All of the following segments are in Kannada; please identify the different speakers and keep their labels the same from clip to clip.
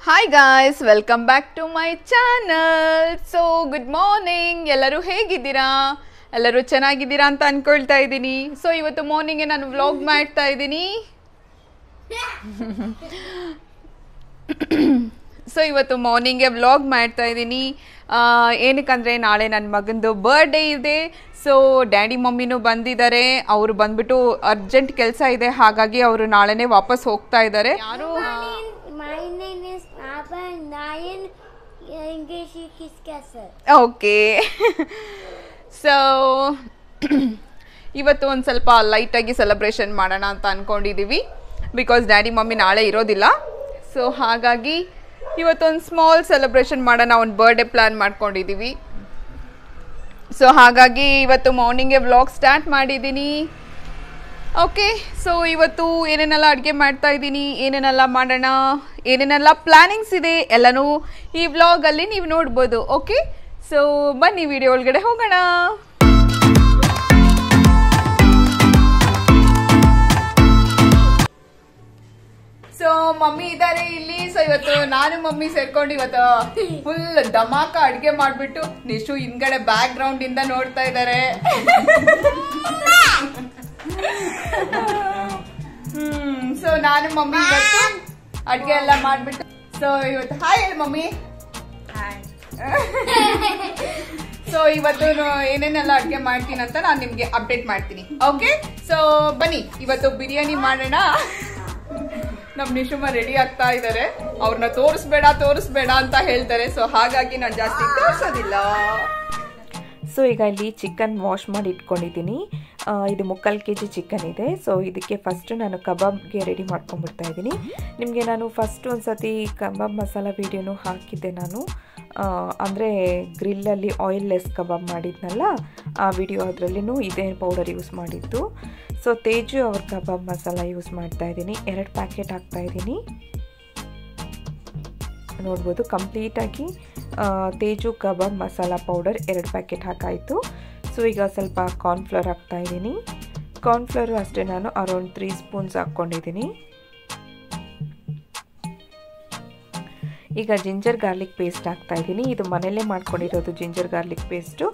Speaker 1: Hi guys, welcome back to my channel. So good morning. ಎಲ್ಲರೂ ಹೇಗಿದ್ದೀರಾ? ಎಲ್ಲರೂ ಚೆನ್ನಾಗಿದ್ದೀರಾ ಅಂತ ಅನ್ಕೊಳ್ತಾ ಇದ್ದೀನಿ. ಸೊ ಇವತ್ತು ಮಾರ್ನಿಂಗ್ ನಾನು ವ್ಲಾಗ್ ಮಾಡ್ತಾ ಇದ್ದೀನಿ. ಸೊ ಇವತ್ತು ಮಾರ್ನಿಂಗ್ ವ್ಲಾಗ್ ಮಾಡ್ತಾ ಇದ್ದೀನಿ. ಏನಕ್ಕಂದ್ರೆ ನಾಳೆ ನನ್ನ ಮಗಂದು ಬರ್ಡೇ ಇದೆ. ಸೊ ಡ್ಯಾಡಿ ಮಮ್ಮಿನೂ ಬಂದಿದ್ದಾರೆ. ಅವರು ಬಂದ್ಬಿಟ್ಟು ಅರ್ಜೆಂಟ್ ಕೆಲಸ ಇದೆ, ಹಾಗಾಗಿ ಅವರು ನಾಳೆನೇ ವಾಪಸ್ ಹೋಗ್ತಾ ಇದ್ದಾರೆ. ಯಾರು
Speaker 2: My name is Abba Nayan. English is Kasser.
Speaker 1: Okay. So ಇವತ್ತು ಒಂದು ಸ್ವಲ್ಪ ಲೈಟಾಗಿ ಸೆಲೆಬ್ರೇಷನ್ ಮಾಡೋಣ ಅಂತ ಅಂದ್ಕೊಂಡಿದ್ದೀವಿ. ಬಿಕಾಸ್ ಡ್ಯಾಡಿ ಮಮ್ಮಿ ನಾಳೆ ಇರೋದಿಲ್ಲ. ಸೊ ಹಾಗಾಗಿ ಇವತ್ತೊಂದು ಸ್ಮಾಲ್ ಸೆಲೆಬ್ರೇಷನ್ ಮಾಡೋಣ, ಒಂದು ಬರ್ಡೇ ಪ್ಲ್ಯಾನ್ ಮಾಡ್ಕೊಂಡಿದ್ದೀವಿ. ಸೊ ಹಾಗಾಗಿ ಇವತ್ತು ಮಾರ್ನಿಂಗೇ ವ್ಲಾಗ್ ಸ್ಟಾರ್ಟ್ ಮಾಡಿದ್ದೀನಿ. ಓಕೆ, ಸೊ ಇವತ್ತು ಏನೇನೆಲ್ಲ ಅಡುಗೆ ಮಾಡ್ತಾ ಇದ್ದೀನಿ, ಏನೇನೆಲ್ಲ ಮಾಡೋಣ, ಏನೇನೆಲ್ಲ ಪ್ಲ್ಯಾನಿಂಗ್ಸ್ ಇದೆ ಎಲ್ಲನೂ ಈ ವ್ಲಾಗಲ್ಲಿ ನೀವು ನೋಡ್ಬೋದು. ಓಕೆ, ಸೊ ಬನ್ನಿ ವಿಡಿಯೋ ಒಳಗಡೆ ಹೋಗೋಣ. ಸೊ ಮಮ್ಮಿ ಇದ್ದಾರೆ ಇಲ್ಲಿ. ಸೊ ಇವತ್ತು ನಾನು ಮಮ್ಮಿ ಸೇರ್ಕೊಂಡು ಇವತ್ತು ಫುಲ್ ಧಮಾಕ ಅಡುಗೆ ಮಾಡಿಬಿಟ್ಟು ನಿಶು ಹಿಂದ್ಗಡೆ ಬ್ಯಾಕ್ ಗ್ರೌಂಡ್ ಇಂದ ನೋಡ್ತಾ ಇದ್ದಾರೆ. ಸೊ ನಾನು ಮಮ್ಮಿ ಇವತ್ತು ಅಡ್ಗೆ ಎಲ್ಲ ಮಾಡ್ಬಿಟ್ಟು, ಸೊ ಇವತ್ತು ಹಾಯ್ ಹೇಳಿ ಮಮ್ಮಿ. ಸೊ ಇವತ್ತು ಏನೇನೆಲ್ಲ ಅಡ್ಗೆ ಮಾಡ್ತೀನಿ ಅಂತ ನಾನು ನಿಮ್ಗೆ ಅಪ್ಡೇಟ್ ಮಾಡ್ತೀನಿ. ಓಕೆ, ಸೊ ಬನ್ನಿ ಇವತ್ತು ಬಿರಿಯಾನಿ ಮಾಡೋಣ. ನಮ್ ನಿಶುಮ ರೆಡಿ ಆಗ್ತಾ ಇದಾರೆ. ಅವ್ರನ್ನ ತೋರಿಸ್ಬೇಡ ಅಂತ ಹೇಳ್ತಾರೆ. ಸೊ ಹಾಗಾಗಿ ನಾನು ಜಾಸ್ತಿ ತೋರಿಸೋದಿಲ್ಲ.
Speaker 3: ಸೊ ಈಗ ಇಲ್ಲಿ ಚಿಕನ್ ವಾಶ್ ಮಾಡಿ ಇಟ್ಕೊಂಡಿದ್ದೀನಿ. ಇದು 3/4 kg ಚಿಕನ್ ಇದೆ. ಸೊ ಇದಕ್ಕೆ ಫಸ್ಟು ನಾನು ಕಬಾಬ್ಗೆ ರೆಡಿ ಮಾಡ್ಕೊಂಡ್ಬಿಡ್ತಾ ಇದ್ದೀನಿ. ನಿಮಗೆ ನಾನು ಫಸ್ಟ್ ಒಂದು ಸತಿ ಕಬಾಬ್ ಮಸಾಲ ವೀಡಿಯೋನು ಹಾಕಿದ್ದೆ ನಾನು, ಅಂದರೆ ಗ್ರಿಲ್ಲಲ್ಲಿ ಆಯಿಲ್ಲೆಸ್ ಕಬಾಬ್ ಮಾಡಿದ್ನಲ್ಲ ಆ ವಿಡಿಯೋ, ಅದರಲ್ಲಿನೂ ಇದೇ ಪೌಡರ್ ಯೂಸ್ ಮಾಡಿದ್ದು. ಸೊ ತೇಜು ಅವ್ರ ಕಬಾಬ್ ಮಸಾಲ ಯೂಸ್ ಮಾಡ್ತಾ ಇದ್ದೀನಿ. 2 ಪ್ಯಾಕೆಟ್ ಹಾಕ್ತಾಯಿದ್ದೀನಿ. ನೋಡ್ಬೋದು ಕಂಪ್ಲೀಟಾಗಿ ತೇಜು ಕಬಾಬ್ ಮಸಾಲ ಪೌಡರ್ 2 ಪ್ಯಾಕೆಟ್ ಹಾಕಾಯಿತು. ಸೊ ಈಗ ಸ್ವಲ್ಪ ಕಾರ್ನ್ಫ್ಲವರ್ ಹಾಕ್ತಾಯಿದ್ದೀನಿ. ಕಾರ್ನ್ಫ್ಲವರು ಅಷ್ಟೇ ನಾನು ಅರೌಂಡ್ 3 ಸ್ಪೂನ್ಸ್ ಹಾಕ್ಕೊಂಡಿದ್ದೀನಿ. ಈಗ ಜಿಂಜರ್ ಗಾರ್ಲಿಕ್ ಪೇಸ್ಟ್ ಹಾಕ್ತಾಯಿದ್ದೀನಿ. ಇದು ಮನೆಯಲ್ಲೇ ಮಾಡ್ಕೊಂಡಿರೋದು ಜಿಂಜರ್ ಗಾರ್ಲಿಕ್ ಪೇಸ್ಟು.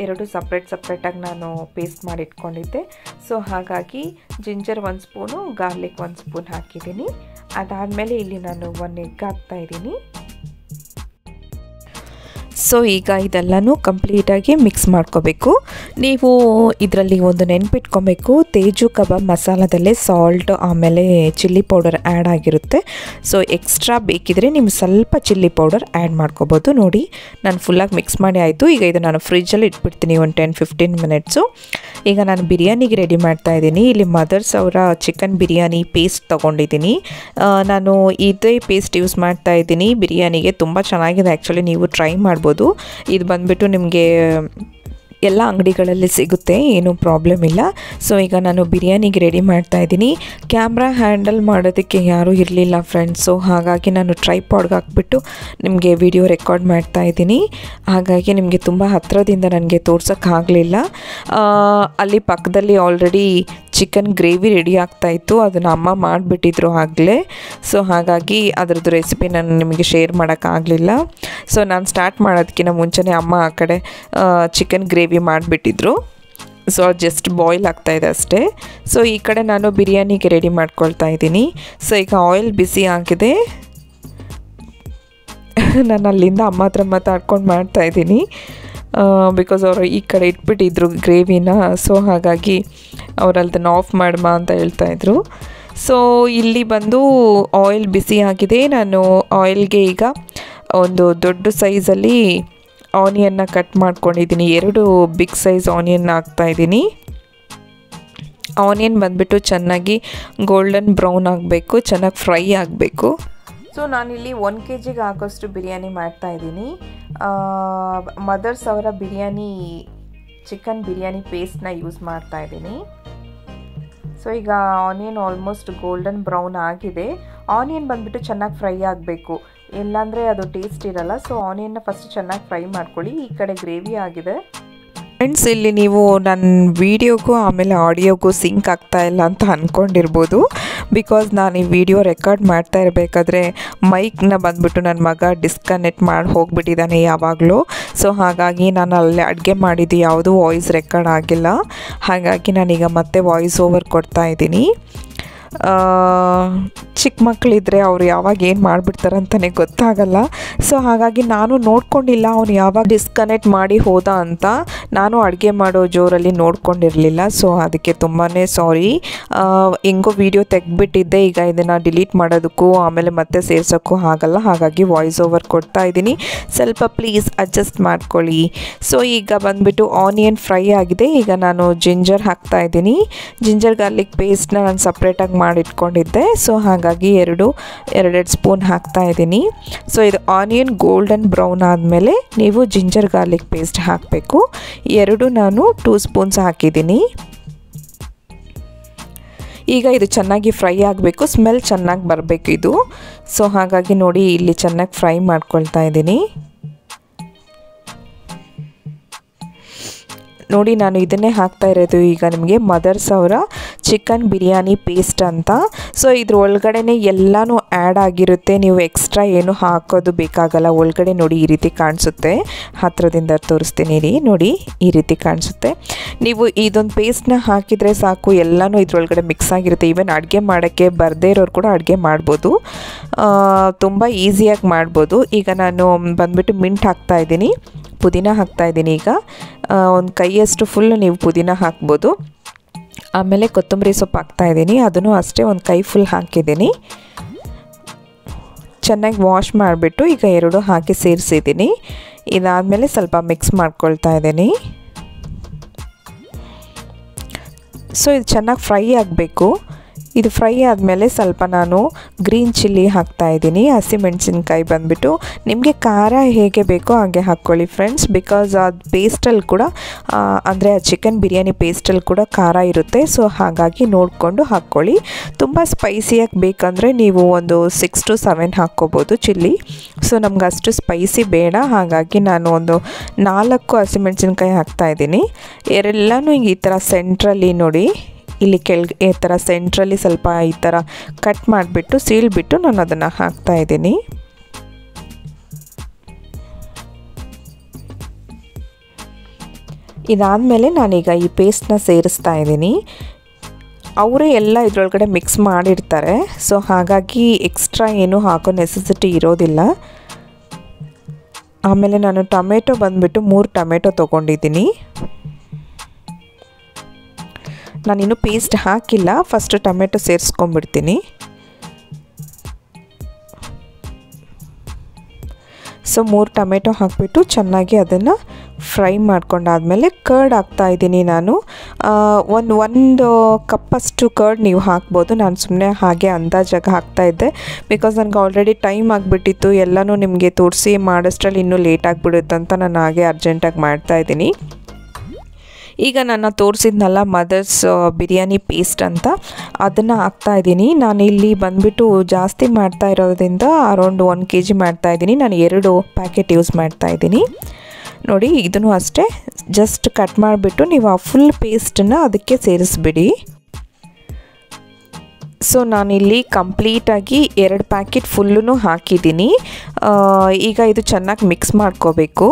Speaker 3: 2 ಸಪ್ರೇಟಾಗಿ ನಾನು ಪೇಸ್ಟ್ ಮಾಡಿ ಇಟ್ಕೊಂಡಿದ್ದೆ. ಸೊ ಹಾಗಾಗಿ ಜಿಂಜರ್ 1 ಸ್ಪೂನು, ಗಾರ್ಲಿಕ್ 1 ಸ್ಪೂನ್ ಹಾಕಿದ್ದೀನಿ. ಅದಾದಮೇಲೆ ಇಲ್ಲಿ ನಾನು 1 ಎಗ್ ಹಾಕ್ತಾಯಿದ್ದೀನಿ. ಸೊ ಈಗ ಇದೆಲ್ಲನೂ ಕಂಪ್ಲೀಟಾಗಿ ಮಿಕ್ಸ್ ಮಾಡ್ಕೋಬೇಕು. ನೀವು ಇದರಲ್ಲಿ ಒಂದು ನೆನಪಿಟ್ಕೊಬೇಕು, ತೇಜು ಕಬಾಬ್ ಮಸಾಲದಲ್ಲೇ ಸಾಲ್ಟ್ ಆಮೇಲೆ ಚಿಲ್ಲಿ ಪೌಡರ್ ಆ್ಯಡ್ ಆಗಿರುತ್ತೆ. ಸೊ ಎಕ್ಸ್ಟ್ರಾ ಬೇಕಿದ್ರೆ ನೀವು ಸ್ವಲ್ಪ ಚಿಲ್ಲಿ ಪೌಡರ್ ಆ್ಯಡ್ ಮಾಡ್ಕೋಬೋದು. ನೋಡಿ ನಾನು ಫುಲ್ಲಾಗಿ ಮಿಕ್ಸ್ ಮಾಡಿ ಆಯಿತು. ಈಗ ಇದು ನಾನು ಫ್ರಿಜ್ಜಲ್ಲಿ ಇಟ್ಬಿಡ್ತೀನಿ ಒಂದು 10-15 ಮಿನಿಟ್ಸು. ಈಗ ನಾನು ಬಿರಿಯಾನಿಗೆ ರೆಡಿ ಮಾಡ್ತಾಯಿದ್ದೀನಿ. ಇಲ್ಲಿ ಮದರ್ಸ್ ಅವರ ಚಿಕನ್ ಬಿರಿಯಾನಿ ಪೇಸ್ಟ್ ತೊಗೊಂಡಿದ್ದೀನಿ. ನಾನು ಇದೇ ಪೇಸ್ಟ್ ಯೂಸ್ ಮಾಡ್ತಾಯಿದ್ದೀನಿ ಬಿರಿಯಾನಿಗೆ. ತುಂಬ ಚೆನ್ನಾಗಿದೆ ಆ್ಯಕ್ಚುಲಿ, ನೀವು ಟ್ರೈ ಮಾಡ್ಬೋದು. ಇದು ಬಂದ್ಬಿಟ್ಟು ನಿಮಗೆ ಎಲ್ಲ ಅಂಗಡಿಗಳಲ್ಲಿ ಸಿಗುತ್ತೆ, ಏನೂ ಪ್ರಾಬ್ಲಮ್ ಇಲ್ಲ. ಸೊ ಈಗ ನಾನು ಬಿರಿಯಾನಿಗೆ ರೆಡಿ ಮಾಡ್ತಾಯಿದ್ದೀನಿ. ಕ್ಯಾಮ್ರಾ ಹ್ಯಾಂಡಲ್ ಮಾಡೋದಕ್ಕೆ ಯಾರೂ ಇರಲಿಲ್ಲ ಫ್ರೆಂಡ್ಸ್. ಸೊ ಹಾಗಾಗಿ ನಾನು ಟ್ರೈಪಾಡ್ಗೆ ಹಾಕ್ಬಿಟ್ಟು ನಿಮಗೆ ವಿಡಿಯೋ ರೆಕಾರ್ಡ್ ಮಾಡ್ತಾಯಿದ್ದೀನಿ. ಹಾಗಾಗಿ ನಿಮಗೆ ತುಂಬ ಹತ್ತಿರದಿಂದ ನನಗೆ ತೋರ್ಸೋಕ್ಕಾಗಲಿಲ್ಲ. ಅಲ್ಲಿ ಪಕ್ಕದಲ್ಲಿ ಆಲ್ರೆಡಿ ಚಿಕನ್ ಗ್ರೇವಿ ರೆಡಿ ಆಗ್ತಾಯಿತ್ತು, ಅದನ್ನು ಅಮ್ಮ ಮಾಡಿಬಿಟ್ಟಿದ್ರು ಆಗಲೇ. ಸೊ ಹಾಗಾಗಿ ಅದರದ್ದು ರೆಸಿಪಿ ನಾನು ನಿಮಗೆ ಶೇರ್ ಮಾಡೋಕ್ಕಾಗಲಿಲ್ಲ. ಸೊ ನಾನು ಸ್ಟಾರ್ಟ್ ಮಾಡೋದಕ್ಕಿಂತ ಮುಂಚೆನೇ ಅಮ್ಮ ಆ ಕಡೆ ಚಿಕನ್ ಗ್ರೇವಿ ಮಾಡಿಬಿಟ್ಟಿದ್ರು. ಸೊ ಜಸ್ಟ್ ಬಾಯ್ಲ್ ಆಗ್ತಾಯಿದೆ ಅಷ್ಟೇ. ಸೊ ಈ ಕಡೆ ನಾನು ಬಿರಿಯಾನಿಗೆ ರೆಡಿ ಮಾಡ್ಕೊಳ್ತಾ ಇದ್ದೀನಿ. ಸೊ ಈಗ ಆಯಿಲ್ ಬಿಸಿ ಆಗಿದೆ. ನಾನು ಅಲ್ಲಿಂದ ಅಮ್ಮ ಹತ್ರ ಮಾತಾಡ್ಕೊಂಡು ಮಾಡ್ತಾಯಿದ್ದೀನಿ. ಬಿಕಾಸ್ ಅವರು ಈ ಕಡೆ ಇಟ್ಬಿಟ್ಟಿದ್ರು ಗ್ರೇವಿನ. ಸೊ ಹಾಗಾಗಿ ಅವರಲ್ದನ್ನು ಆಫ್ ಮಾಡಮ್ಮ ಅಂತ ಹೇಳ್ತಾಯಿದ್ರು. ಸೊ ಇಲ್ಲಿ ಬಂದು ಆಯಿಲ್ ಬಿಸಿ ಆಗಿದೆ. ನಾನು ಆಯಿಲ್ಗೆ ಈಗ ಒಂದು ದೊಡ್ಡ ಸೈಜಲ್ಲಿ ಆನಿಯನ್ನ ಕಟ್ ಮಾಡ್ಕೊಂಡಿದ್ದೀನಿ. 2 ಬಿಗ್ ಸೈಜ್ ಆನಿಯನ್ ಹಾಕ್ತಾಯಿದ್ದೀನಿ. ಆನಿಯನ್ ಬಂದುಬಿಟ್ಟು ಚೆನ್ನಾಗಿ ಗೋಲ್ಡನ್ ಬ್ರೌನ್ ಆಗಬೇಕು, ಚೆನ್ನಾಗಿ ಫ್ರೈ ಆಗಬೇಕು. ಸೊ ನಾನಿಲ್ಲಿ 1 kg ಆಗೋಷ್ಟು ಬಿರಿಯಾನಿ ಮಾಡ್ತಾಯಿದ್ದೀನಿ. ಮದರ್ಸ್ ಅವರ ಬಿರಿಯಾನಿ ಚಿಕನ್ ಬಿರಿಯಾನಿ ಪೇಸ್ಟ್ನ ಯೂಸ್ ಮಾಡ್ತಾಯಿದ್ದೀನಿ. ಸೊ ಈಗ ಆನಿಯನ್ ಆಲ್ಮೋಸ್ಟ್ ಗೋಲ್ಡನ್ ಬ್ರೌನ್ ಆಗಿದೆ. ಆನಿಯನ್ ಬಂದುಬಿಟ್ಟು ಚೆನ್ನಾಗಿ ಫ್ರೈ ಆಗಬೇಕು, ಇಲ್ಲಾಂದರೆ ಅದು ಟೇಸ್ಟ್ ಇರಲ್ಲ. ಸೊ ಆನಿಯನ್ನ ಫಸ್ಟ್ ಚೆನ್ನಾಗಿ ಫ್ರೈ ಮಾಡ್ಕೊಳ್ಳಿ. ಈ ಕಡೆ ಗ್ರೇವಿ ಆಗಿದೆ. ಫ್ರೆಂಡ್ಸ್, ಇಲ್ಲಿ ನೀವು ನನ್ನ ವೀಡಿಯೋಗೂ ಆಮೇಲೆ ಆಡಿಯೋಗೂ ಸಿಂಕ್ ಆಗ್ತಾ ಇಲ್ಲ ಅಂತ ಅಂದ್ಕೊಂಡಿರ್ಬೋದು. ಬಿಕಾಸ್ ನಾನು ಈ ವಿಡಿಯೋ ರೆಕಾರ್ಡ್ ಮಾಡ್ತಾ ಇರಬೇಕಾದ್ರೆ ಮೈಕ್ನ ಬಂದುಬಿಟ್ಟು ನನ್ನ ಮಗ ಡಿಸ್ಕನೆಕ್ಟ್ ಮಾಡಿ ಹೋಗಿಬಿಟ್ಟಿದ್ದಾನೆ ಯಾವಾಗಲೂ. ಸೊ ಹಾಗಾಗಿ ನಾನು ಅಲ್ಲೇ ಅಡುಗೆ ಮಾಡಿದ್ದು ಯಾವುದೂ ವಾಯ್ಸ್ ರೆಕಾರ್ಡ್ ಆಗಿಲ್ಲ. ಹಾಗಾಗಿ ನಾನೀಗ ಮತ್ತೆ ವಾಯ್ಸ್ ಓವರ್ ಕೊಡ್ತಾ ಇದ್ದೀನಿ. ಚಿಕ್ಕ ಮಕ್ಕಳಿದ್ರೆ ಅವ್ರು ಯಾವಾಗ ಏನು ಮಾಡಿಬಿಡ್ತಾರೆ ಅಂತಲೇ ಗೊತ್ತಾಗಲ್ಲ. ಸೊ ಹಾಗಾಗಿ ನಾನು ನೋಡ್ಕೊಂಡಿಲ್ಲ ಅವನು ಯಾವಾಗ ಡಿಸ್ಕನೆಕ್ಟ್ ಮಾಡಿ ಹೋದ ಅಂತ. ನಾನು ಅಡುಗೆ ಮಾಡೋ ಜೋರಲ್ಲಿ ನೋಡ್ಕೊಂಡಿರಲಿಲ್ಲ. ಸೊ ಅದಕ್ಕೆ ತುಂಬಾ ಸಾರಿ. ಹೆಂಗೋ ವಿಡಿಯೋ ತೆಗೆದ್ಬಿಟ್ಟಿದ್ದೆ. ಈಗ ಇದನ್ನು ಡಿಲೀಟ್ ಮಾಡೋದಕ್ಕೂ ಆಮೇಲೆ ಮತ್ತೆ ಸೇರ್ಸೋಕ್ಕೂ ಆಗಲ್ಲ. ಹಾಗಾಗಿ ವಾಯ್ಸ್ ಓವರ್ ಕೊಡ್ತಾ ಇದ್ದೀನಿ. ಸ್ವಲ್ಪ ಪ್ಲೀಸ್ ಅಡ್ಜಸ್ಟ್ ಮಾಡ್ಕೊಳ್ಳಿ. ಸೊ ಈಗ ಬಂದುಬಿಟ್ಟು ಆನಿಯನ್ ಫ್ರೈ ಆಗಿದೆ. ಈಗ ನಾನು ಜಿಂಜರ್ ಹಾಕ್ತಾ ಇದ್ದೀನಿ. ಜಿಂಜರ್ ಗಾರ್ಲಿಕ್ ಪೇಸ್ಟ್ನ ನಾನು ಸಪ್ರೇಟಾಗಿ ಮಾಡಿಟ್ಕೊಂಡಿದ್ದೆ. ಸೊ ಹಾಗಾಗಿ ಎರಡು ಸ್ಪೂನ್ ಹಾಕ್ತಾ ಇದ್ದೀನಿ. ಸೊ ಇದು ಆನಿಯನ್ ಗೋಲ್ಡನ್ ಬ್ರೌನ್ ಆದಮೇಲೆ ನೀವು ಜಿಂಜರ್ ಗಾರ್ಲಿಕ್ ಪೇಸ್ಟ್ ಹಾಕಬೇಕು. ಎರಡು ನಾನು 2 ಸ್ಪೂನ್ಸ್ ಹಾಕಿದ್ದೀನಿ. ಈಗ ಇದು ಚೆನ್ನಾಗಿ ಫ್ರೈ ಆಗಬೇಕು, ಸ್ಮೆಲ್ ಚೆನ್ನಾಗಿ ಬರಬೇಕು ಇದು. ಸೊ ಹಾಗಾಗಿ ನೋಡಿ ಇಲ್ಲಿ ಚೆನ್ನಾಗಿ ಫ್ರೈ ಮಾಡ್ಕೊಳ್ತಾ ಇದ್ದೀನಿ. ನೋಡಿ ನಾನು ಇದನ್ನೇ ಹಾಕ್ತಾ ಇರೋದು ಈಗ ನಿಮಗೆ ಮದರ್ಸ್ ಅವರ ಚಿಕನ್ ಬಿರಿಯಾನಿ ಪೇಸ್ಟ್ ಅಂತ. ಸೊ ಇದ್ರ ಒಳಗಡೆನೇ ಎಲ್ಲನೂ ಆ್ಯಡ್ ಆಗಿರುತ್ತೆ. ನೀವು ಎಕ್ಸ್ಟ್ರಾ ಏನು ಹಾಕೋದು ಬೇಕಾಗಲ್ಲ. ಒಳಗಡೆ ನೋಡಿ ಈ ರೀತಿ ಕಾಣಿಸುತ್ತೆ. ಹತ್ತಿರದಿಂದ ತೋರಿಸ್ತೀನಿ ರೀ. ನೋಡಿ ಈ ರೀತಿ ಕಾಣಿಸುತ್ತೆ. ನೀವು ಇದೊಂದು ಪೇಸ್ಟ್ನ ಹಾಕಿದರೆ ಸಾಕು, ಎಲ್ಲನೂ ಇದ್ರೊಳಗಡೆ ಮಿಕ್ಸ್ ಆಗಿರುತ್ತೆ. ಈವನ್ ಅಡುಗೆ ಮಾಡೋಕ್ಕೆ ಬರದೇ ಇರೋರು ಕೂಡ ಅಡುಗೆ ಮಾಡ್ಬೋದು. ತುಂಬ ಈಸಿಯಾಗಿ ಮಾಡ್ಬೋದು. ಈಗ ನಾನು ಬಂದುಬಿಟ್ಟು ಮಿಂಟ್ ಹಾಕ್ತಾಯಿದ್ದೀನಿ, ಪುದೀನ ಹಾಕ್ತಾಯಿದ್ದೀನಿ. ಈಗ ಒಂದು ಕೈಯಷ್ಟು ಫುಲ್ ನೀವು ಪುದೀನ ಹಾಕ್ಬೋದು. ಆಮೇಲೆ ಕೊತ್ತಂಬರಿ ಸೊಪ್ಪು ಹಾಕ್ತಾಯಿದ್ದೀನಿ, ಅದನ್ನು ಅಷ್ಟೇ ಒಂದು ಕೈ ಫುಲ್ ಹಾಕಿದ್ದೀನಿ. ಚೆನ್ನಾಗಿ ವಾಶ್ ಮಾಡಿಬಿಟ್ಟು ಈಗ ಎರಡು ಹಾಕಿ ಸೇರಿಸಿದ್ದೀನಿ. ಇದಾದಮೇಲೆ ಸ್ವಲ್ಪ ಮಿಕ್ಸ್ ಮಾಡ್ಕೊಳ್ತಾ ಇದ್ದೀನಿ. ಸೊ ಇದು ಚೆನ್ನಾಗಿ ಫ್ರೈ ಆಗಬೇಕು. ಇದು ಫ್ರೈ ಆದಮೇಲೆ ಸ್ವಲ್ಪ ನಾನು ಗ್ರೀನ್ ಚಿಲ್ಲಿ ಹಾಕ್ತಾಯಿದ್ದೀನಿ. ಹಸಿಮೆಣಸಿನ್ಕಾಯಿ ಬಂದುಬಿಟ್ಟು ನಿಮಗೆ ಖಾರ ಹೇಗೆ ಬೇಕೋ ಹಾಗೆ ಹಾಕ್ಕೊಳ್ಳಿ ಫ್ರೆಂಡ್ಸ್. ಬಿಕಾಸ್ ಅದು ಪೇಸ್ಟಲ್ಲಿ ಕೂಡ ಅಂದರೆ ಆ ಚಿಕನ್ ಬಿರಿಯಾನಿ ಪೇಸ್ಟಲ್ಲಿ ಕೂಡ ಖಾರ ಇರುತ್ತೆ. ಸೊ ಹಾಗಾಗಿ ನೋಡಿಕೊಂಡು ಹಾಕ್ಕೊಳ್ಳಿ. ತುಂಬ ಸ್ಪೈಸಿಯಾಗಿ ಬೇಕಂದರೆ ನೀವು ಒಂದು 6 to 7 ಹಾಕ್ಕೋಬೋದು ಚಿಲ್ಲಿ. ಸೊ ನಮ್ಗೆ ಅಷ್ಟು ಸ್ಪೈಸಿ ಬೇಡ. ಹಾಗಾಗಿ ನಾನು ಒಂದು 4 ಹಸಿಮೆಣಸಿನ್ಕಾಯಿ ಹಾಕ್ತಾಯಿದ್ದೀನಿ. ಎಲ್ಲನೂ ಈ ಥರ ಸೆಂಟ್ರಲ್ಲಿ ನೋಡಿ, ಇಲ್ಲಿ ಕೆಳಗೆ ಈ ಥರ ಸೆಂಟ್ರಲ್ಲಿ ಸ್ವಲ್ಪ ಈ ಥರ ಕಟ್ ಮಾಡಿಬಿಟ್ಟು ಸೀಳ್ಬಿಟ್ಟು ನಾನು ಅದನ್ನು ಹಾಕ್ತಾಯಿದ್ದೀನಿ. ಇದಾದಮೇಲೆ ನಾನೀಗ ಈ ಪೇಸ್ಟ್ನ ಸೇರಿಸ್ತಾ ಇದ್ದೀನಿ. ಅವರೇ ಎಲ್ಲ ಇದರೊಳಗಡೆ ಮಿಕ್ಸ್ ಮಾಡಿರ್ತಾರೆ. ಸೊ ಹಾಗಾಗಿ ಎಕ್ಸ್ಟ್ರಾ ಏನು ಹಾಕೋ ನೆಸೆಸಿಟಿ ಇರೋದಿಲ್ಲ. ಆಮೇಲೆ ನಾನು ಟೊಮೆಟೊ ಬಂದುಬಿಟ್ಟು 3 ಟೊಮೆಟೊ ತೊಗೊಂಡಿದ್ದೀನಿ. ನಾನಿನ್ನೂ ಪೇಸ್ಟ್ ಹಾಕಿಲ್ಲ, ಫಸ್ಟ್ ಟೊಮೆಟೊ ಸೇರಿಸ್ಕೊಂಡ್ಬಿಡ್ತೀನಿ. ಸೊ 3 ಟೊಮೆಟೊ ಹಾಕಿಬಿಟ್ಟು ಚೆನ್ನಾಗಿ ಅದನ್ನು ಫ್ರೈ ಮಾಡ್ಕೊಂಡಾದಮೇಲೆ ಕರ್ಡ್ ಹಾಕ್ತಾಯಿದ್ದೀನಿ ನಾನು. ಒಂದು ಕಪ್ಪಷ್ಟು ಕರ್ಡ್ ನೀವು ಹಾಕ್ಬೋದು. ನಾನು ಸುಮ್ಮನೆ ಹಾಗೆ ಅಂದಾಜಾಗಿ ಹಾಕ್ತಾಯಿದ್ದೆ. ಬಿಕಾಸ್ ನನಗೆ ಆಲ್ರೆಡಿ ಟೈಮ್ ಆಗಿಬಿಟ್ಟಿತ್ತು. ಎಲ್ಲನೂ ನಿಮಗೆ ತೋರಿಸಿ ಮಾಡೋಷ್ಟರಲ್ಲಿ ಇನ್ನೂ ಲೇಟ್ ಆಗಿಬಿಡುತ್ತೆ ಅಂತ ನಾನು ಹಾಗೆ ಅರ್ಜೆಂಟಾಗಿ ಮಾಡ್ತಾಯಿದ್ದೀನಿ. ಈಗ ನಾನು ತೋರಿಸಿದ್ನಲ್ಲ ಮದರ್ಸ್ ಬಿರಿಯಾನಿ ಪೇಸ್ಟ್ ಅಂತ, ಅದನ್ನು ಹಾಕ್ತಾಯಿದ್ದೀನಿ. ನಾನು ಇಲ್ಲಿ ಬಂದುಬಿಟ್ಟು ಜಾಸ್ತಿ ಮಾಡ್ತಾ ಇರೋದ್ರಿಂದ ಅರೌಂಡ್ 1 kg ಮಾಡ್ತಾಯಿದ್ದೀನಿ. ನಾನು 2 ಪ್ಯಾಕೆಟ್ ಯೂಸ್ ಮಾಡ್ತಾಯಿದ್ದೀನಿ. ನೋಡಿ ಇದನ್ನು ಅಷ್ಟೇ ಜಸ್ಟ್ ಕಟ್ ಮಾಡಿಬಿಟ್ಟು ನೀವು ಆ ಫುಲ್ ಪೇಸ್ಟನ್ನು ಅದಕ್ಕೆ ಸೇರಿಸ್ಬಿಡಿ. ಸೊ ನಾನಿಲ್ಲಿ ಕಂಪ್ಲೀಟಾಗಿ 2 ಪ್ಯಾಕೆಟ್ ಫುಲ್ಲೂ ಹಾಕಿದ್ದೀನಿ. ಈಗ ಇದು ಚೆನ್ನಾಗಿ ಮಿಕ್ಸ್ ಮಾಡ್ಕೋಬೇಕು.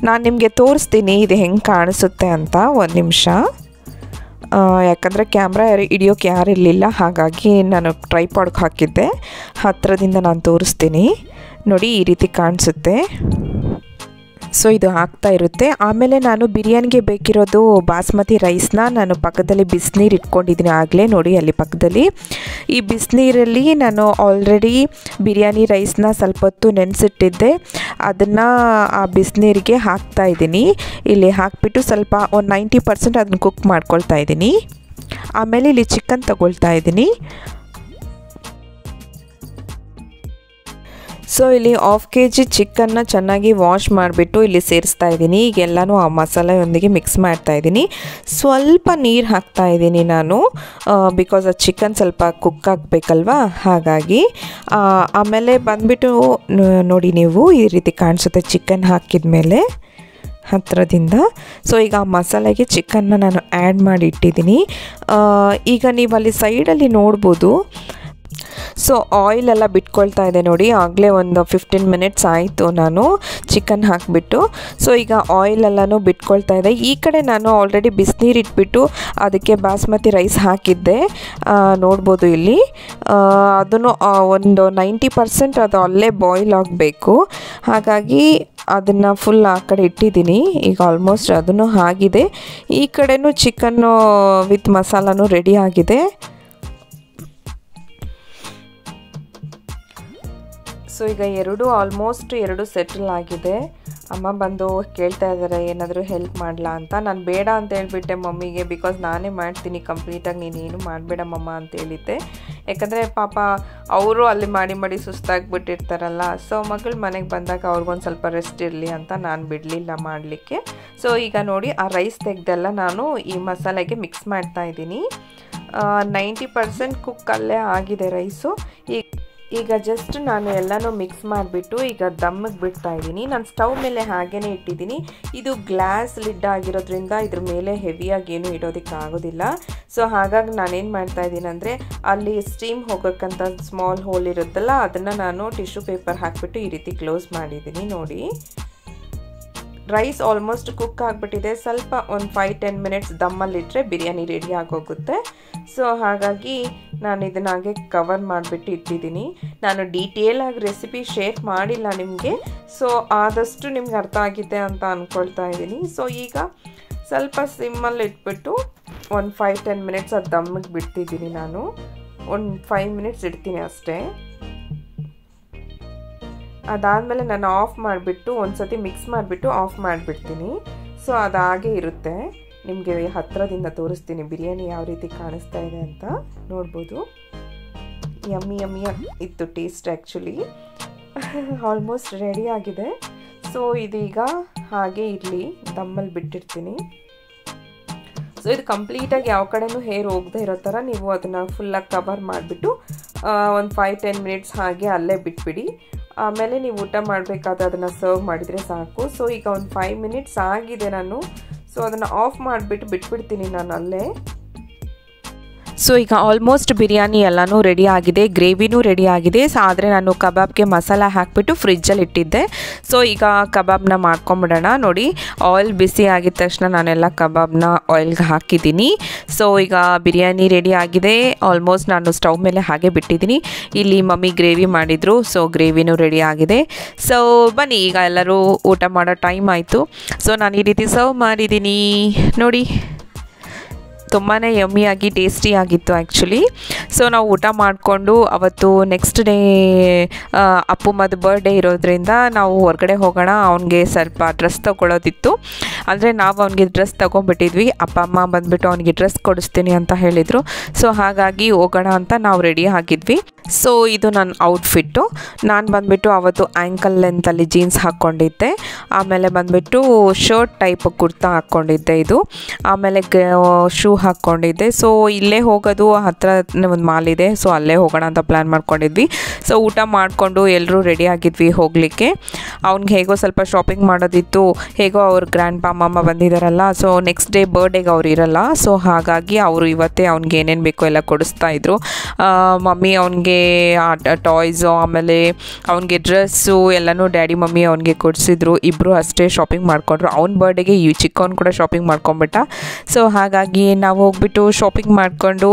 Speaker 3: ನಾನು ನಿಮಗೆ ತೋರಿಸ್ತೀನಿ ಇದು ಹೆಂಗೆ ಕಾಣಿಸುತ್ತೆ ಅಂತ. ಒಂದು ನಿಮಿಷ, ಯಾಕಂದರೆ ಕ್ಯಾಮ್ರಾ ಹಿಡಿಯೋಕ್ಕೆ ಯಾರಿರಲಿಲ್ಲ, ಹಾಗಾಗಿ ನಾನು ಟ್ರೈಪಾಡ್ಗೆ ಹಾಕಿದ್ದೆ. ಹತ್ತಿರದಿಂದ ನಾನು ತೋರಿಸ್ತೀನಿ. ನೋಡಿ ಈ ರೀತಿ ಕಾಣಿಸುತ್ತೆ. ಸೊ ಇದು ಆಗ್ತಾ ಇರುತ್ತೆ. ಆಮೇಲೆ ನಾನು ಬಿರಿಯಾನಿಗೆ ಬೇಕಿರೋದು ಬಾಸ್ಮತಿ ರೈಸ್ನ ನಾನು ಪಕ್ಕದಲ್ಲಿ ಬಿಸಿನೀರು ಇಟ್ಕೊಂಡಿದ್ದೀನಿ ಆಗಲೇ. ನೋಡಿ ಅಲ್ಲಿ ಪಕ್ಕದಲ್ಲಿ ಈ ಬಿಸಿನೀರಲ್ಲಿ ನಾನು ಆಲ್ರೆಡಿ ಬಿರಿಯಾನಿ ರೈಸ್ನ ಸ್ವಲ್ಪ ಹೊತ್ತು ನೆನೆಸಿಟ್ಟಿದ್ದೆ. ಅದನ್ನು ಆ ಬಿಸಿನೀರಿಗೆ ಹಾಕ್ತಾಯಿದ್ದೀನಿ. ಇಲ್ಲಿ ಹಾಕಿಬಿಟ್ಟು ಸ್ವಲ್ಪ ಒಂದು 90% ಅದನ್ನು ಕುಕ್ ಮಾಡ್ಕೊಳ್ತಾ ಇದ್ದೀನಿ. ಆಮೇಲೆ ಇಲ್ಲಿ ಚಿಕನ್ ತಗೊಳ್ತಾ ಇದ್ದೀನಿ. ಸೊ ಇಲ್ಲಿ 1/2 kg ಚಿಕನ್ನ ಚೆನ್ನಾಗಿ ವಾಶ್ ಮಾಡಿಬಿಟ್ಟು ಇಲ್ಲಿ ಸೇರಿಸ್ತಾ ಇದ್ದೀನಿ. ಈಗ ಎಲ್ಲನೂ ಆ ಮಸಾಲೆಯೊಂದಿಗೆ ಮಿಕ್ಸ್ ಮಾಡ್ತಾ ಇದ್ದೀನಿ. ಸ್ವಲ್ಪ ನೀರು ಹಾಕ್ತಾ ಇದ್ದೀನಿ ನಾನು, ಬಿಕಾಸ್ ಆ ಚಿಕನ್ ಸ್ವಲ್ಪ ಕುಕ್ ಆಗಬೇಕಲ್ವಾ, ಹಾಗಾಗಿ. ಆಮೇಲೆ ಬಂದುಬಿಟ್ಟು ನೋಡಿ ನೀವು ಈ ರೀತಿ ಕಾಣಿಸುತ್ತೆ ಚಿಕನ್ ಹಾಕಿದ ಮೇಲೆ. ಹತ್ತಿರದಿಂದ. ಸೊ ಈಗ ಆ ಮಸಾಲೆಗೆ ಚಿಕನ್ನ ನಾನು ಆ್ಯಡ್ ಮಾಡಿ ಇಟ್ಟಿದ್ದೀನಿ. ಈಗ ನೀವು ಅಲ್ಲಿ ಸೈಡಲ್ಲಿ ನೋಡ್ಬೋದು. ಸೊ ಆಯಿಲೆಲ್ಲ ಬಿಟ್ಕೊಳ್ತಾ ಇದೆ ನೋಡಿ. ಆಗಲೇ ಒಂದು 15 ಮಿನಿಟ್ಸ್ ಆಯಿತು ನಾನು ಚಿಕನ್ ಹಾಕಿಬಿಟ್ಟು. ಸೊ ಈಗ ಆಯಿಲೆಲ್ಲನೂ ಬಿಟ್ಕೊಳ್ತಾ ಇದೆ. ಈ ಕಡೆ ನಾನು ಆಲ್ರೆಡಿ ಬಿಸಿನೀರು ಇಟ್ಬಿಟ್ಟು ಅದಕ್ಕೆ ಬಾಸ್ಮತಿ ರೈಸ್ ಹಾಕಿದ್ದೆ, ನೋಡ್ಬೋದು ಇಲ್ಲಿ. ಅದನ್ನು ಒಂದು 90% ಅದು ಅಲ್ಲೇ ಬಾಯ್ಲ್ ಆಗಬೇಕು. ಹಾಗಾಗಿ ಅದನ್ನು ಫುಲ್ ಆ ಕಡೆ ಇಟ್ಟಿದ್ದೀನಿ. ಈಗ ಆಲ್ಮೋಸ್ಟ್ ಅದನ್ನು ಆಗಿದೆ. ಈ ಕಡೆನೂ ಚಿಕನ್ನು ವಿತ್ ಮಸಾಲನೂ ರೆಡಿ ಆಗಿದೆ. ಸೊ ಈಗ ಆಲ್ಮೋಸ್ಟ್ ಎರಡು ಸೆಟಲ್ ಆಗಿದೆ. ಅಮ್ಮ ಬಂದು ಕೇಳ್ತಾ ಇದ್ದಾರೆ ಏನಾದರೂ ಹೆಲ್ಪ್ ಮಾಡಲಾ ಅಂತ. ನಾನು ಬೇಡ ಅಂತ ಹೇಳ್ಬಿಟ್ಟೆ ಮಮ್ಮಿಗೆ, ಬಿಕಾಸ್ ನಾನೇ ಮಾಡ್ತೀನಿ ಕಂಪ್ಲೀಟಾಗಿ, ನೀನೇನು ಮಾಡಬೇಡ ಮಮ್ಮ ಅಂತ ಹೇಳಿದ್ದೆ. ಯಾಕಂದರೆ ಪಾಪ ಅವರು ಅಲ್ಲಿ ಮಾಡಿ ಸುಸ್ತಾಗಿಬಿಟ್ಟಿರ್ತಾರಲ್ಲ. ಸೊ ಮಗಳು ಮನೆಗೆ ಬಂದಾಗ ಅವ್ರಿಗೊಂದು ಸ್ವಲ್ಪ ರೆಸ್ಟ್ ಇರಲಿ ಅಂತ ನಾನು ಬಿಡಲಿಲ್ಲ ಮಾಡಲಿಕ್ಕೆ. ಸೊ ಈಗ ನೋಡಿ ಆ ರೈಸ್ ತೆಗೆದೆಲ್ಲ ನಾನು ಈ ಮಸಾಲೆಗೆ ಮಿಕ್ಸ್ ಮಾಡ್ತಾ ಇದ್ದೀನಿ. 90% ಕುಕ್ ಅಲ್ಲೇ ಆಗಿದೆ ರೈಸು. ಈಗ ಜಸ್ಟ್ ನಾನು ಎಲ್ಲನೂ ಮಿಕ್ಸ್ ಮಾಡಿಬಿಟ್ಟು ಈಗ ದಮ್ಮಿಗೆ ಬಿಡ್ತಾ ಇದ್ದೀನಿ. ನಾನು ಸ್ಟವ್ ಮೇಲೆ ಹಾಗೇ ಇಟ್ಟಿದ್ದೀನಿ. ಇದು ಗ್ಲಾಸ್ ಲಿಡ್ ಆಗಿರೋದ್ರಿಂದ ಇದ್ರ ಮೇಲೆ ಹೆವಿಯಾಗಿ ಏನು ಇಡೋದಕ್ಕೆ ಆಗೋದಿಲ್ಲ. ಸೊ ಹಾಗಾಗಿ ನಾನೇನು ಮಾಡ್ತಾ ಇದ್ದೀನಿ ಅಂದರೆ ಅಲ್ಲಿ ಸ್ಟೀಮ್ ಹೋಗೋಕ್ಕಂತ ಸ್ಮಾಲ್ ಹೋಲ್ ಇರುತ್ತಲ್ಲ, ಅದನ್ನು ನಾನು ಟಿಶ್ಯೂ ಪೇಪರ್ ಹಾಕಿಬಿಟ್ಟು ಈ ರೀತಿ ಕ್ಲೋಸ್ ಮಾಡಿದ್ದೀನಿ ನೋಡಿ. ರೈಸ್ ಆಲ್ಮೋಸ್ಟ್ ಕುಕ್ ಆಗಿಬಿಟ್ಟಿದೆ. ಸ್ವಲ್ಪ ಒಂದು 5-10 ಮಿನಿಟ್ಸ್ ದಮ್ಮಲ್ಲಿಟ್ಟರೆ ಬಿರಿಯಾನಿ ರೆಡಿ ಆಗೋಗುತ್ತೆ. ಸೊ ಹಾಗಾಗಿ ನಾನು ಇದನ್ನ ಹಾಗೆ ಕವರ್ ಮಾಡಿಬಿಟ್ಟು ಇಟ್ಟಿದ್ದೀನಿ. ನಾನು ಡೀಟೇಲಾಗಿ ರೆಸಿಪಿ ಶೇರ್ ಮಾಡಿಲ್ಲ ನಿಮಗೆ. ಸೊ ಆದಷ್ಟು ನಿಮ್ಗೆ ಅರ್ಥ ಆಗಿದೆ ಅಂತ ಅಂದ್ಕೊಳ್ತಾ ಇದ್ದೀನಿ. ಸೊ ಈಗ ಸ್ವಲ್ಪ ಸಿಮ್ಮಲ್ಲಿ ಇಟ್ಬಿಟ್ಟು ಒಂದು 5-10 ಮಿನಿಟ್ಸ್ ಅದು ದಮ್ಮಿಗೆ ಬಿಡ್ತಿದ್ದೀನಿ. ನಾನು ಒಂದು 5 ಮಿನಿಟ್ಸ್ ಇಡ್ತೀನಿ ಅಷ್ಟೇ. ಅದಾದಮೇಲೆ ನಾನು ಆಫ್ ಮಾಡಿಬಿಟ್ಟು ಒಂದು ಸತಿ ಮಿಕ್ಸ್ ಮಾಡಿಬಿಟ್ಟು ಆಫ್ ಮಾಡಿಬಿಡ್ತೀನಿ. ಸೊ ಅದು ಹಾಗೆ ಇರುತ್ತೆ. ನಿಮಗೆ ಹತ್ತಿರದಿಂದ ತೋರಿಸ್ತೀನಿ ಬಿರಿಯಾನಿ ಯಾವ ರೀತಿ ಕಾಣಿಸ್ತಾ ಇದೆ ಅಂತ ನೋಡ್ಬೋದು. ಯಮ್ಮಿ ಇತ್ತು ಟೇಸ್ಟ್ ಆ್ಯಕ್ಚುಲಿ. ಆಲ್ಮೋಸ್ಟ್ ರೆಡಿ ಆಗಿದೆ. ಸೊ ಇದೀಗ ಹಾಗೆ ಇರಲಿ, ದಮ್ಮಲ್ಲಿ ಬಿಟ್ಟಿರ್ತೀನಿ. ಸೊ ಇದು ಕಂಪ್ಲೀಟಾಗಿ ಯಾವ ಕಡೆನೂ ಹೇರ್ ಹೋಗದೆ ಇರೋ ಥರ ನೀವು ಅದನ್ನು ಫುಲ್ಲಾಗಿ ಕವರ್ ಮಾಡಿಬಿಟ್ಟು ಒಂದು 5-10 ಮಿನಿಟ್ಸ್ ಹಾಗೆ ಅಲ್ಲೇ ಬಿಟ್ಬಿಡಿ. ಆಮೇಲೆ ನೀವು ಊಟ ಮಾಡಬೇಕಾದ್ರೆ ಅದನ್ನು ಸರ್ವ್ ಮಾಡಿದರೆ ಸಾಕು. ಸೊ ಈಗ ಒಂದು 5 ಮಿನಿಟ್ಸ್ ಆಗಿದೆ ನಾನು. ಸೊ ಅದನ್ನು ಆಫ್ ಮಾಡಿಬಿಟ್ಟು ಬಿಟ್ಬಿಡ್ತೀನಿ ನಾನು ಅಲ್ಲೇ. ಸೊ ಈಗ ಆಲ್ಮೋಸ್ಟ್ ಬಿರಿಯಾನಿ ಎಲ್ಲನೂ ರೆಡಿ ಆಗಿದೆ, ಗ್ರೇವಿನೂ ರೆಡಿ ಆಗಿದೆ. ಸೊ ಆದರೆ ನಾನು ಕಬಾಬ್ಗೆ ಮಸಾಲ ಹಾಕಿಬಿಟ್ಟು ಫ್ರಿಜ್ಜಲ್ಲಿ ಇಟ್ಟಿದ್ದೆ. ಸೊ ಈಗ ಕಬಾಬ್ನ ಮಾಡ್ಕೊಂಬಿಡೋಣ. ನೋಡಿ ಆಯಿಲ್ ಬಿಸಿ ಆಗಿದ ತಕ್ಷಣ ನಾನೆಲ್ಲ ಕಬಾಬ್ನ ಆಯಿಲ್ಗೆ ಹಾಕಿದ್ದೀನಿ. ಸೊ ಈಗ ಬಿರಿಯಾನಿ ರೆಡಿ ಆಗಿದೆ. ಆಲ್ಮೋಸ್ಟ್ ನಾನು ಸ್ಟವ್ ಮೇಲೆ ಹಾಗೆ ಬಿಟ್ಟಿದ್ದೀನಿ. ಇಲ್ಲಿ ಮಮ್ಮಿ ಗ್ರೇವಿ ಮಾಡಿದರು. ಸೊ ಗ್ರೇವಿನೂ ರೆಡಿ ಆಗಿದೆ. ಸೊ ಬನ್ನಿ ಈಗ ಎಲ್ಲರೂ ಊಟ ಮಾಡೋ ಟೈಮ್ ಆಯಿತು. ಸೊ ನಾನು ಈ ರೀತಿ ಸರ್ವ್ ಮಾಡಿದ್ದೀನಿ ನೋಡಿ. ತುಂಬಾ ಯಮ್ಮಿಯಾಗಿ ಟೇಸ್ಟಿಯಾಗಿತ್ತು ಆ್ಯಕ್ಚುಲಿ. ಸೊ ನಾವು ಊಟ ಮಾಡಿಕೊಂಡು ಅವತ್ತು ನೆಕ್ಸ್ಟ್ ಡೇ ಅಪ್ಪುಮ್ಮದ ಬರ್ಡೇ ಇರೋದ್ರಿಂದ ನಾವು ಹೊರಗಡೆ ಹೋಗೋಣ, ಅವನಿಗೆ ಸ್ವಲ್ಪ ಡ್ರೆಸ್ ತೊಗೊಳ್ಳೋದಿತ್ತು. ಅಂದರೆ ನಾವು ಅವನಿಗೆ ಡ್ರೆಸ್ ತೊಗೊಂಡ್ಬಿಟ್ಟಿದ್ವಿ. ಅಪ್ಪ ಅಮ್ಮ ಬಂದುಬಿಟ್ಟು ಅವನಿಗೆ ಡ್ರೆಸ್ ಕೊಡಿಸ್ತೀನಿ ಅಂತ ಹೇಳಿದರು. ಸೊ ಹಾಗಾಗಿ ಹೋಗೋಣ ಅಂತ ನಾವು ರೆಡಿ ಆಗಿದ್ವಿ. ಸೊ ಇದು ನನ್ನ ಔಟ್ಫಿಟ್ಟು. ನಾನು ಬಂದುಬಿಟ್ಟು ಅವತ್ತು ಆ್ಯಂಕಲ್ ಲೆಂತಲ್ಲಿ ಜೀನ್ಸ್ ಹಾಕ್ಕೊಂಡಿದ್ದೆ. ಆಮೇಲೆ ಬಂದುಬಿಟ್ಟು ಶರ್ಟ್ ಟೈಪ್ ಕುರ್ತಾ ಹಾಕ್ಕೊಂಡಿದ್ದೆ ಇದು. ಆಮೇಲೆ ಶೂ ಹಾಕ್ಕೊಂಡಿದ್ದೆ. ಸೊ ಇಲ್ಲೇ ಹೋಗೋದು, ಹತ್ತಿರ ಒಂದು ಮಾಲ್ ಇದೆ. ಸೊ ಅಲ್ಲೇ ಹೋಗೋಣ ಅಂತ ಪ್ಲ್ಯಾನ್ ಮಾಡ್ಕೊಂಡಿದ್ವಿ. ಸೊ ಊಟ ಮಾಡಿಕೊಂಡು ಎಲ್ಲರೂ ರೆಡಿ ಆಗಿದ್ವಿ ಹೋಗಲಿಕ್ಕೆ. ಅವ್ನಿಗೆ ಹೇಗೋ ಸ್ವಲ್ಪ ಶಾಪಿಂಗ್ ಮಾಡೋದಿತ್ತು. ಹೇಗೋ ಅವ್ರ ಗ್ರ್ಯಾಂಡ್ ಪಾ ಅಮ್ಮಮ್ಮ ಬಂದಿದ್ದಾರಲ್ಲ. ಸೊ ನೆಕ್ಸ್ಟ್ ಡೇ ಬರ್ಡೇಗೆ ಅವ್ರು ಇರಲ್ಲ. ಸೊ ಹಾಗಾಗಿ ಅವರು ಇವತ್ತೇ ಅವ್ನಿಗೆ ಏನೇನು ಬೇಕೋ ಎಲ್ಲ ಕೊಡಿಸ್ತಾಯಿದ್ರು. ಮಮ್ಮಿ ಅವನಿಗೆ ಟಾಯ್ಸು, ಆಮೇಲೆ ಅವನಿಗೆ ಡ್ರೆಸ್ಸು ಎಲ್ಲನೂ ಡ್ಯಾಡಿ ಮಮ್ಮಿ ಅವನಿಗೆ ಕೊಡಿಸಿದ್ರು. ಇಬ್ಬರು ಅಷ್ಟೇ ಶಾಪಿಂಗ್ ಮಾಡಿಕೊಂಡ್ರು. ಅವ್ನ ಬರ್ಡೇಗೆ ಈ ಚಿಕ್ಕವನು ಕೂಡ ಶಾಪಿಂಗ್ ಮಾಡ್ಕೊಂಬಿಟ್ಟ. ಸೊ ಹಾಗಾಗಿ ನಾವು ಹೋಗ್ಬಿಟ್ಟು ಶಾಪಿಂಗ್ ಮಾಡಿಕೊಂಡು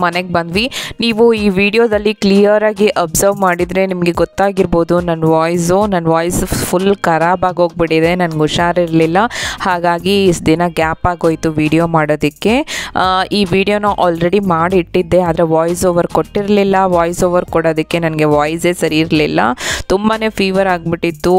Speaker 3: ಮನೆಗೆ ಬಂದ್ವಿ. ನೀವು ಈ ವಿಡಿಯೋದಲ್ಲಿ ಕ್ಲಿಯರಾಗಿ ಅಬ್ಸರ್ವ್ ಮಾಡಿದರೆ ನಿಮಗೆ ಗೊತ್ತಾಗಿರ್ಬೋದು ನನ್ನ ವಾಯ್ಸ್ ಫುಲ್ ಖರಾಬಾಗಿ ಹೋಗ್ಬಿಟ್ಟಿದೆ. ನನಗೆ ಹುಷಾರಿರಲಿಲ್ಲ. ಹಾಗಾಗಿ ಇಷ್ಟು ದಿನ ಗ್ಯಾಪ್ ಆಗೋಯ್ತು ವಿಡಿಯೋ ಮಾಡೋದಕ್ಕೆ. ಈ ವಿಡಿಯೋನ ಆಲ್ರೆಡಿ ಮಾಡಿ ಇಟ್ಟಿದ್ದೆ, ಆದರೆ ವಾಯ್ಸ್ ಓವರ್ ಕೊಟ್ಟಿರಲಿಲ್ಲ. ವಾಯ್ಸ್ ಓವರ್ ಕೊಡೋದಕ್ಕೆ ನನಗೆ ವಾಯ್ಸೇ ಸರಿ ಇರಲಿಲ್ಲ. ತುಂಬಾ ಫೀವರ್ ಆಗಿಬಿಟ್ಟಿತ್ತು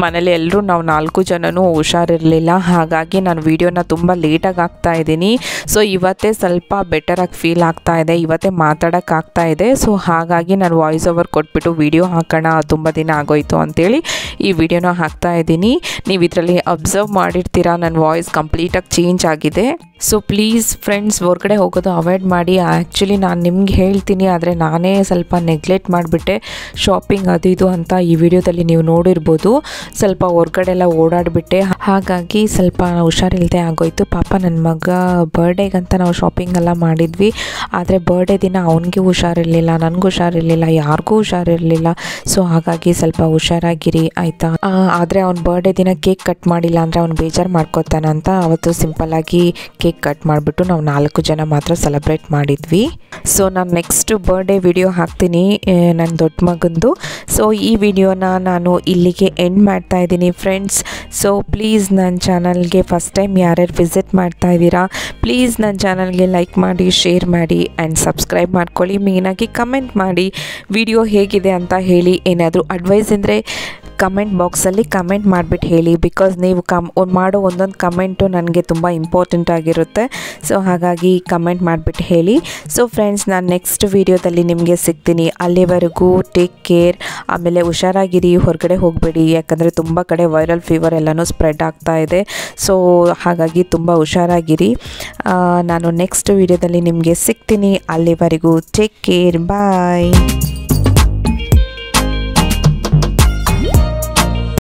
Speaker 3: ಮನೇಲಿ. ಎಲ್ಲರೂ ನಾವು 4 ಜನನೂ ಹುಷಾರಿರಲಿಲ್ಲ. ಹಾಗಾಗಿ ನಾನು ವಿಡಿಯೋನ ತುಂಬ ಲೇಟಾಗಿ ಹಾಕ್ತಾಯಿದ್ದೀನಿ. ಸೊ ಇವತ್ತೇ ಸ್ವಲ್ಪ ಬೆಟರಾಗಿ ಫೀಲ್ ಆಗ್ತಾ ಇದೆ, ಇವತ್ತೇ ಮಾತಾಡೋಕ್ಕಾಗ್ತಾ ಇದೆ. ಸೊ ಹಾಗಾಗಿ ನಾನು ವಾಯ್ಸ್ ಓವರ್ ಕೊಟ್ಬಿಟ್ಟು ವಿಡಿಯೋ ಹಾಕೋಣ, ತುಂಬ ದಿನ ಆಗೋಯ್ತು ಅಂತೇಳಿ ಈ ವಿಡಿಯೋನ ಹಾಕ್ತಾ ಇದ್ದೀನಿ. ನೀವು ಇದರಲ್ಲಿ ಅಬ್ಸರ್ವ್ ಮಾಡಿರ್ತೀರಾ ನನ್ನ ವಾಯ್ಸ್ ಕಂಪ್ಲೀಟಾಗಿ ಚೇಂಜ್ ಆಗಿದೆ. ಸೊ ಪ್ಲೀಸ್ ಫ್ರೆಂಡ್ಸ್, ಹೊರಗಡೆ ಹೋಗೋದು ಅವಾಯ್ಡ್ ಮಾಡಿ. ಆ್ಯಕ್ಚುಲಿ ನಾನು ನಿಮ್ಗೆ ಹೇಳ್ತೀನಿ, ಆದರೆ ನಾನೇ ಸ್ವಲ್ಪ ನೆಗ್ಲೆಕ್ಟ್ ಮಾಡಿಬಿಟ್ಟೆ ಶಾಪಿಂಗ್ ಅದು ಇದು ಅಂತ. ಈ ವಿಡಿಯೋದಲ್ಲಿ ನೀವು ನೋಡಿರ್ಬೋದು, ಸ್ವಲ್ಪ ಹೊರಗಡೆ ಎಲ್ಲ ಓಡಾಡಿಬಿಟ್ಟೆ, ಹಾಗಾಗಿ ಸ್ವಲ್ಪ ಹುಷಾರಿಲ್ಲದೆ ಆಗೋಯ್ತು. ಪಾಪ ನನ್ನ ಮಗ ಬರ್ಡೇಗಂತ ನಾವು ಶಾಪಿಂಗ್ ಎಲ್ಲ ಮಾಡಿದ್ವಿ, ಆದರೆ ಬರ್ಡೇ ದಿನ ಅವನಿಗೆ ಹುಷಾರಿರಲಿಲ್ಲ, ನನಗೂ ಹುಷಾರಿರಲಿಲ್ಲ, ಯಾರಿಗೂ ಹುಷಾರಿರಲಿಲ್ಲ. ಸೊ ಹಾಗಾಗಿ ಸ್ವಲ್ಪ ಹುಷಾರಾಗಿರಿ ಆಯಿತಾ. ಆದರೆ ಅವ್ನ ಬರ್ಡೇ ದಿನ ಕೇಕ್ ಕಟ್ ಮಾಡಿಲ್ಲ ಅಂದರೆ ಅವ್ನು ಬೇಜಾರು ಮಾಡ್ಕೋತಾನಂತ ಅವತ್ತು ಸಿಂಪಲ್ಲಾಗಿ ಕೇಕ್ ಕಟ್ ಮಾಡಿಬಿಟ್ಟು ನಾವು 4 ಜನ ಮಾತ್ರ ಸೆಲೆಬ್ರೇಟ್ ಮಾಡಿದ್ವಿ. ಸೊ ನಾನು ನೆಕ್ಸ್ಟ್ ಬರ್ಡೇ ವಿಡಿಯೋ ಹಾಕ್ತೀನಿ ನನ್ನ ದೊಡ್ಡ ಮಗಂದು. ಸೊ ಈ ವಿಡಿಯೋನ ನಾನು ಇಲ್ಲಿಗೆ ಎಂಡ್ ಮಾಡ್ತಾ ಇದ್ದೀನಿ ಫ್ರೆಂಡ್ಸ್. ಸೊ ಪ್ಲೀಸ್ ನನ್ನ ಚಾನಲ್ಗೆ ಫಸ್ಟ್ ಟೈಮ್ ಯಾರ್ಯಾರು ವಿಸಿಟ್ ಮಾಡ್ತಾ ಇದ್ದೀರಾ, ಪ್ಲೀಸ್ ನನ್ನ ಚಾನಲ್ಗೆ ಲೈಕ್ ಮಾಡಿ, ಶೇರ್ ಮಾಡಿ ಆ್ಯಂಡ್ ಸಬ್ಸ್ಕ್ರೈಬ್ ಮಾಡ್ಕೊಳ್ಳಿ. ಮೇಯ್ನಾಗಿ ಕಮೆಂಟ್ ಮಾಡಿ ವಿಡಿಯೋ ಹೇಗಿದೆ ಅಂತ ಹೇಳಿ. ಏನಾದರೂ ಅಡ್ವೈಸ್ ಇದ್ದರೆ ಕಮೆಂಟ್ ಬಾಕ್ಸಲ್ಲಿ ಕಮೆಂಟ್ ಮಾಡಿಬಿಟ್ಟು ಹೇಳಿ, ಬಿಕಾಸ್ ನೀವು ಮಾಡೋ ಒಂದೊಂದು ಕಮೆಂಟು ನನಗೆ ತುಂಬ ಇಂಪಾರ್ಟೆಂಟ್ ಆಗಿರುತ್ತೆ. ಸೊ ಹಾಗಾಗಿ ಕಮೆಂಟ್ ಮಾಡಿಬಿಟ್ಟು ಹೇಳಿ. ಸೊ ಫ್ರೆಂಡ್ಸ್, ನಾನು ನೆಕ್ಸ್ಟ್ ವೀಡಿಯೋದಲ್ಲಿ ನಿಮಗೆ ಸಿಗ್ತೀನಿ. ಅಲ್ಲಿವರೆಗೂ ಟೇಕ್ ಕೇರ್, ಆಮೇಲೆ ಹುಷಾರಾಗಿರಿ, ಹೊರಗಡೆ ಹೋಗಬೇಡಿ, ಯಾಕಂದರೆ ತುಂಬ ಕಡೆ ವೈರಲ್ ಫೀವರ್ ಎಲ್ಲನೂ ಸ್ಪ್ರೆಡ್ ಆಗ್ತಾ ಇದೆ. ಸೊ ಹಾಗಾಗಿ ತುಂಬ ಹುಷಾರಾಗಿರಿ. ನಾನು ನೆಕ್ಸ್ಟ್ ವೀಡಿಯೋದಲ್ಲಿ ನಿಮಗೆ ಸಿಗ್ತೀನಿ. ಅಲ್ಲಿವರೆಗೂ ಟೇಕ್ ಕೇರ್, ಬಾಯ್.